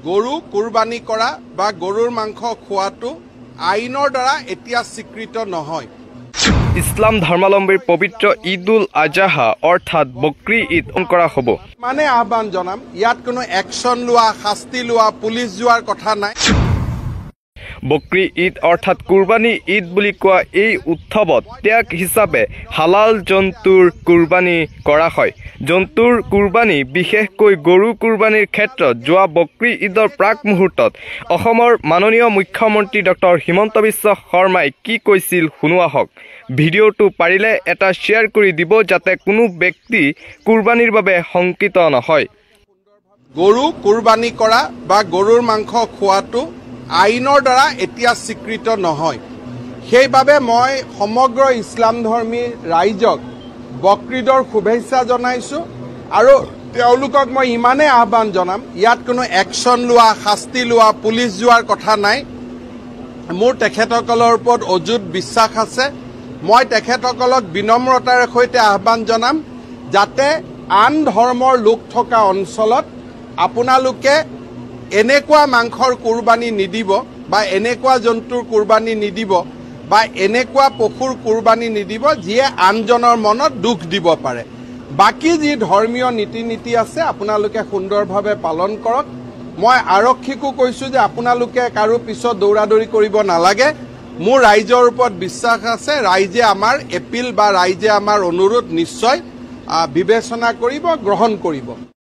গৰু কুৰবানী কৰা বা গৰুৰ মাংস খোৱাটো আইনৰ দ্বাৰা এতিয়া স্বীকৃত নহয়। ইছলাম ধৰ্মাৱলম্বীৰ পবিত্ৰ ঈদ-উল আজহা অৰ্থাৎ বকৰি ঈদ কৰা হ'ব। মানে আহ্বান জনাম, ইয়াত কোনো একশ্যন লোৱা, শাস্তি লোৱা, পুলিচ যোৱাৰ কথা নাই। বকৰি ঈদ অৰ্থাৎ কুৰবানী ঈদ বুলি কোৱা এই উৎসৱত ত্যাগ হিচাপে হালাল জন্তুৰ কুৰবানী কৰা হয়। জন্তুৰ কুৰবানী বিশেষকৈ গৰু কুৰবানীৰ ক্ষেত্ৰত যোৱা বকৰি ঈদৰ প্ৰাক মুহূৰ্তত অসমৰ মাননীয় মুখ্যমন্ত্ৰী ডক্টৰ হিমন্ত বিশ্ব শৰ্মাই কি কৈছিল শুনো আহক। ভিডিঅ'টো পাৰিলে এটা শ্বেয়াৰ কৰি দিব যাতে কোনো ব্যক্তি কুৰবানীৰ বাবে শংকিত নহয়। গৰু কুৰবানী কৰা বা গৰুৰ মাংস খোৱাটো আইনৰ দ্বাৰা এতিয়া স্বীকৃত নহয়। সেইবাবে মই সমগ্ৰ ইছলাম ধৰ্মী ৰাইজক বকৰিদৰ শুভেচ্ছা জনাইছোঁ আৰু তেওঁলোকক মই ইমানেই আহ্বান জনাম, ইয়াত কোনো একশ্যন লোৱা, শাস্তি লোৱা, পুলিচ যোৱাৰ কথা নাই। মোৰ তেখেতসকলৰ ওপৰত অযুত বিশ্বাস আছে। মই তেখেতসকলক বিনম্ৰতাৰে সৈতে আহ্বান জনাম যাতে আন ধৰ্মৰ লোক থকা অঞ্চলত আপোনালোকে এনেকুৱা মাংসৰ কুৰবানী নিদিব বা এনেকুৱা জন্তুৰ কুৰবানী নিদিব বা এনেকুৱা পশুৰ কুৰবানী নিদিব যিয়ে আনজনৰ মনত দুখ দিব পাৰে। বাকী যি ধৰ্মীয় নীতি নীতি আছে আপোনালোকে সুন্দৰভাৱে পালন কৰক। মই আৰক্ষীকো কৈছোঁ যে আপোনালোকে কাৰো পিছত দৌৰাদৌৰি কৰিব নালাগে। মোৰ ৰাইজৰ ওপৰত বিশ্বাস আছে, ৰাইজে আমাৰ এপিল বা ৰাইজে আমাৰ অনুৰোধ নিশ্চয় বিবেচনা কৰিব, গ্ৰহণ কৰিব।